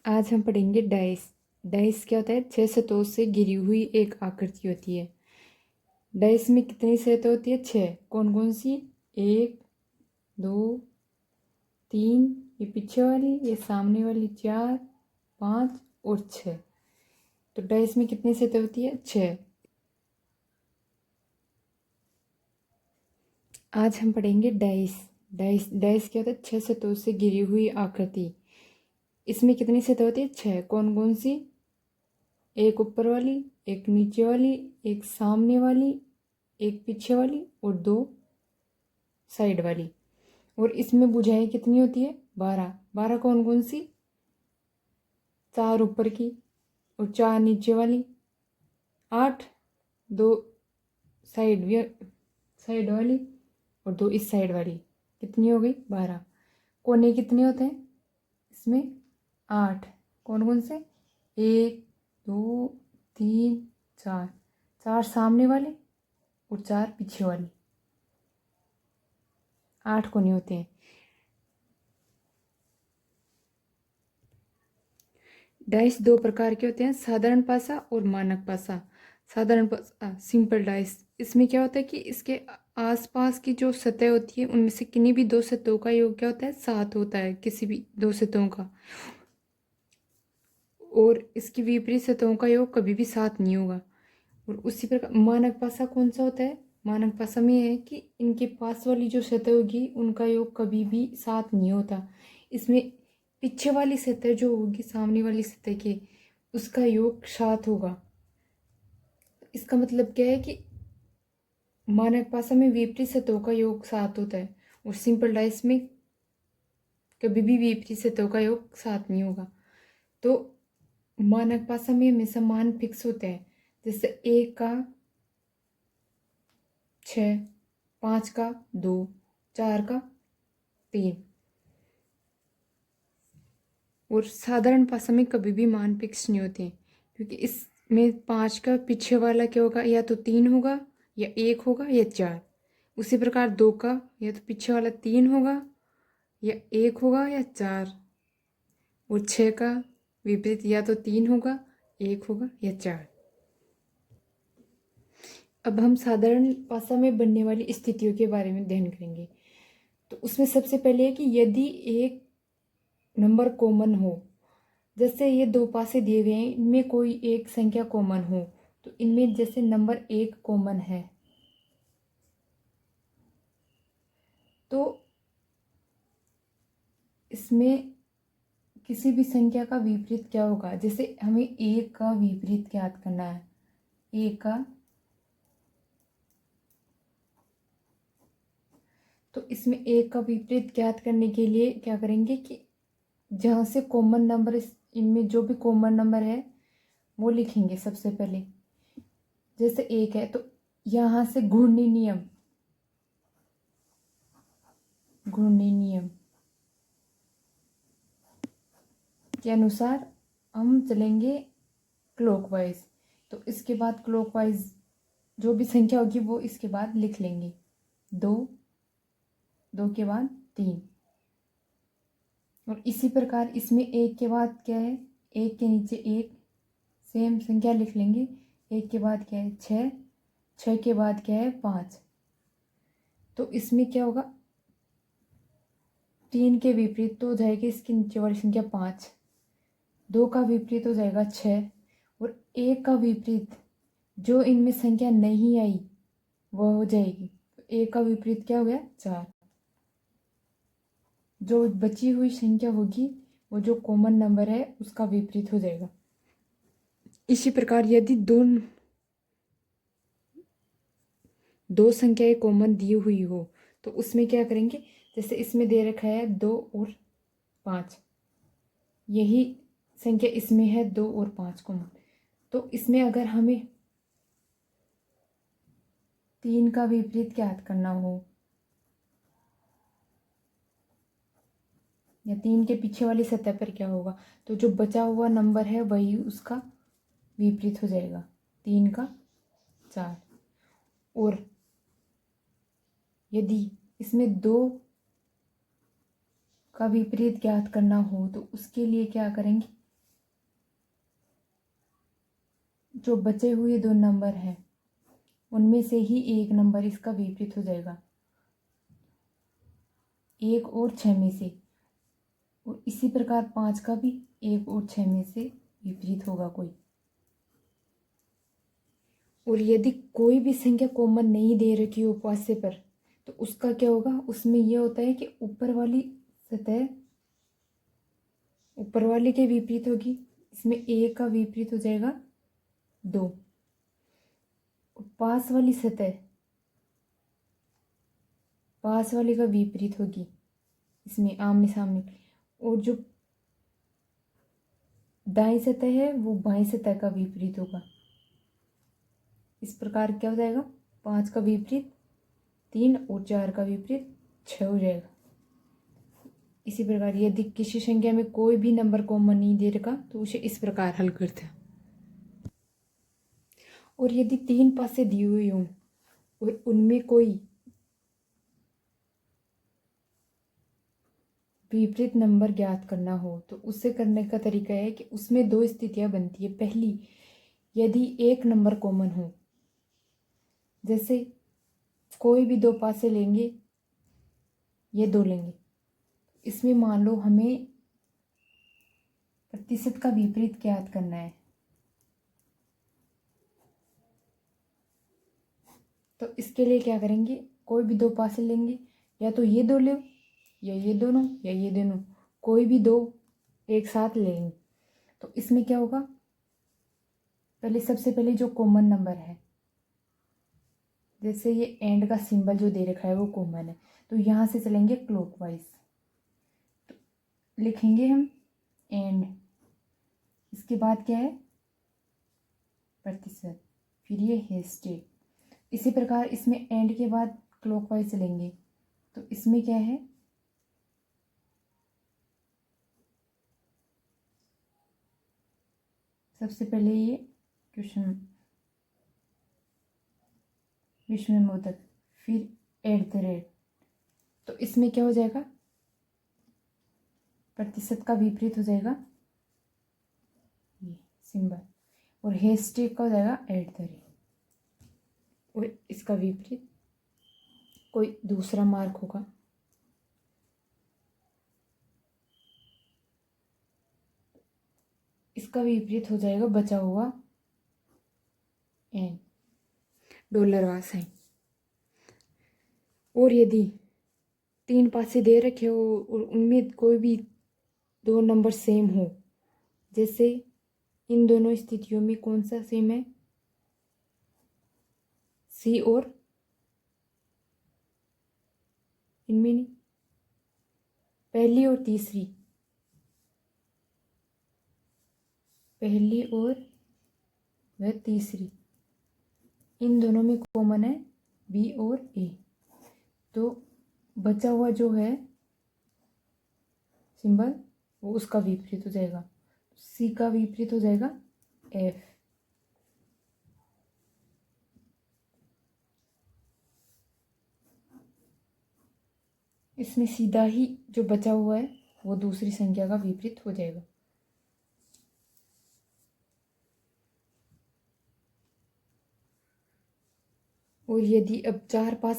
आज हम पढ़ेंगे डाइस। डाइस क्या होता है? 6 सतहों से घिरी हुई एक आकृति होती है। डाइस में कितनी सतह होती है? 6। कौन कौन सी? 1 2 3, ये पीछे वाली, ये सामने वाली, 4 5 और 6। तो डाइस में कितनी सतह होती है? 6। आज हम पढ़ेंगे डाइस। डाइस डाइस क्या होता है? 6 सतहों से घिरी हुई आकृति। इसमें कितनी सतह होती है? 6। कौन कौन सी? एक ऊपर वाली, एक नीचे वाली, एक सामने वाली, एक पीछे वाली और 2 साइड वाली। और इसमें भुजाएं कितनी होती है? 12। 12 कौन कौन सी? 4 ऊपर की और 4 नीचे वाली, 8, 2 साइड वाली और 2 इस साइड वाली। कितनी हो गई? 12। कोने कितने होते हैं इसमें? 8। कौन कौन से? 1 2 3 4। 4 सामने वाले और 4 पीछे वाली। 8 कोने होते हैं। डाइस 2 प्रकार के होते हैं, साधारण पासा और मानक पासा। साधारण पासा सिंपल डाइस, इसमें क्या होता है कि इसके आसपास की जो सतह होती है उनमें से किन्हीं भी 2 सतहों का योग क्या होता है? 7 होता है, किसी भी 2 सतहों का। और इसकी विपरीत सतहों का योग कभी भी 7 नहीं होगा। और उसी प्रकार मानक पासा कौन सा होता है? मानक पासा में है कि इनके पास वाली जो सतह होगी उनका योग कभी भी 7 नहीं होता। इसमें पीछे वाली सतह जो होगी सामने वाली सतह के, उसका योग 7 होगा। इसका मतलब क्या है कि मानक पासा में विपरीत सतहों का योग 7 होता है और सिंपल डाइस में कभी भी विपरीत सतहों का योग 7 नहीं होगा। तो मानक पासा में हमेशा मान फिक्स होते हैं, जैसे 1 का 6, 5 का 2, 4 का 3। और साधारण पासा में कभी भी मान फिक्स नहीं होते हैं, क्योंकि इसमें 5 का पीछे वाला क्या होगा? या तो 3 होगा या 1 होगा या 4। उसी प्रकार 2 का या तो पीछे वाला 3 होगा या 1 होगा या 4। और 6 का विपरीत या तो 3 होगा, 1 होगा या 4। अब हम साधारण पासा में बनने वाली स्थितियों के बारे में ध्यान करेंगे। तो उसमें सबसे पहले है कि यदि एक नंबर कॉमन हो, जैसे ये 2 पासे दिए गए हैं, इनमें कोई एक संख्या कॉमन हो, तो इनमें जैसे नंबर 1 कॉमन है, तो इसमें किसी भी संख्या का विपरीत क्या होगा? जैसे हमें 1 का विपरीत ज्ञात करना है। 1 का, तो इसमें 1 का विपरीत ज्ञात करने के लिए क्या करेंगे कि जहाँ से कॉमन नंबर, इनमें जो भी कॉमन नंबर है वो लिखेंगे सबसे पहले। जैसे 1 है तो यहाँ से घूर्णी नियम के अनुसार हम चलेंगे क्लॉकवाइज। तो इसके बाद क्लॉकवाइज जो भी संख्या होगी वो इसके बाद लिख लेंगे। 2, 2 के बाद 3। और इसी प्रकार इसमें 1 के बाद क्या है? 1 के नीचे 1 सेम संख्या लिख लेंगे। 1 के बाद क्या है? 6, 6 के बाद क्या है? 5। तो इसमें क्या होगा? 3 के विपरीत तो हो जाएगी इसकी नीचे वाली संख्या 5। 2 का विपरीत हो जाएगा 6। और 1 का विपरीत जो इनमें संख्या नहीं आई वह हो जाएगी। 1 का विपरीत क्या हो गया? 4। जो बची हुई संख्या होगी वो जो कॉमन नंबर है उसका विपरीत हो जाएगा। इसी प्रकार यदि दो संख्याएं कॉमन दी हुई हो तो उसमें क्या करेंगे? जैसे इसमें दे रखा है 2 और 5, यही संख्या इसमें है 2 और 5 कॉमन। तो इसमें अगर हमें 3 का विपरीत ज्ञात करना हो या 3 के पीछे वाली सतह पर क्या होगा, तो जो बचा हुआ नंबर है वही उसका विपरीत हो जाएगा। 3 का 4। और यदि इसमें 2 का विपरीत ज्ञात करना हो तो उसके लिए क्या करेंगे? जो बचे हुए दो नंबर हैं उनमें से ही एक नंबर इसका विपरीत हो जाएगा, 1 और 6 में से। और इसी प्रकार 5 का भी 1 और 6 में से विपरीत होगा कोई। और यदि कोई भी संख्या कॉमन नहीं दे रखी हो उपास्य पर, तो उसका क्या होगा, उसमें यह होता है कि ऊपर वाली सतह ऊपर वाले के विपरीत होगी। इसमें एक का विपरीत हो जाएगा 2। पास वाली सतह पास वाले का विपरीत होगी, इसमें आमने सामने। और जो दाईं सतह है वो बाईं सतह का विपरीत होगा। इस प्रकार क्या हो जाएगा, 5 का विपरीत 3 और 4 का विपरीत 6 हो जाएगा। इसी प्रकार यदि किसी संख्या में कोई भी नंबर कॉमन नहीं दे रखा तो उसे इस प्रकार हल करते हैं। और यदि 3 पासे दिए हुए हों और उनमें कोई विपरीत नंबर ज्ञात करना हो, तो उससे करने का तरीका है कि उसमें 2 स्थितियां बनती है। पहली, यदि एक नंबर कॉमन हो, जैसे कोई भी 2 पासे लेंगे, ये 2 लेंगे, इसमें मान लो हमें प्रतिशत का विपरीत ज्ञात करना है, तो इसके लिए क्या करेंगे, कोई भी 2 पासे लेंगे, या तो ये 2 लो या ये दोनों या ये दोनों, कोई भी 2 एक साथ लेंगे। तो इसमें क्या होगा, सबसे पहले जो कॉमन नंबर है, जैसे ये एंड का सिंबल जो दे रखा है वो कॉमन है, तो यहाँ से चलेंगे क्लॉकवाइज। तो लिखेंगे हम एंड, इसके बाद क्या है प्रतिशत, फिर ये हेस्टेक। इसी प्रकार इसमें एंड के बाद क्लॉकवाइज चलेंगे, तो इसमें क्या है, सबसे पहले ये क्वेश्चन विस्मयबोधक, फिर एट द रेट। तो इसमें क्या हो जाएगा, प्रतिशत का विपरीत हो जाएगा ये सिंबल, और हेस्टेक का हो जाएगा एट द रेट, और इसका विपरीत कोई दूसरा मार्क होगा। इसका विपरीत हो जाएगा बचा हुआ एन, $वाला साइन। और यदि 3 पासे दे रखे हो और उनमें कोई भी 2 नंबर सेम हो, जैसे इन दोनों स्थितियों में कौन सा सेम है, सी और इनमें नहीं, पहली और तीसरी, पहली और वह तीसरी, इन दोनों में कॉमन है बी और ए, तो बचा हुआ जो है सिंबल वो उसका विपरीत हो जाएगा। सी का विपरीत हो जाएगा एफ। इसमें सीधा ही जो बचा हुआ है वो दूसरी संख्या का विपरीत हो जाएगा। और यदि अब 4 पास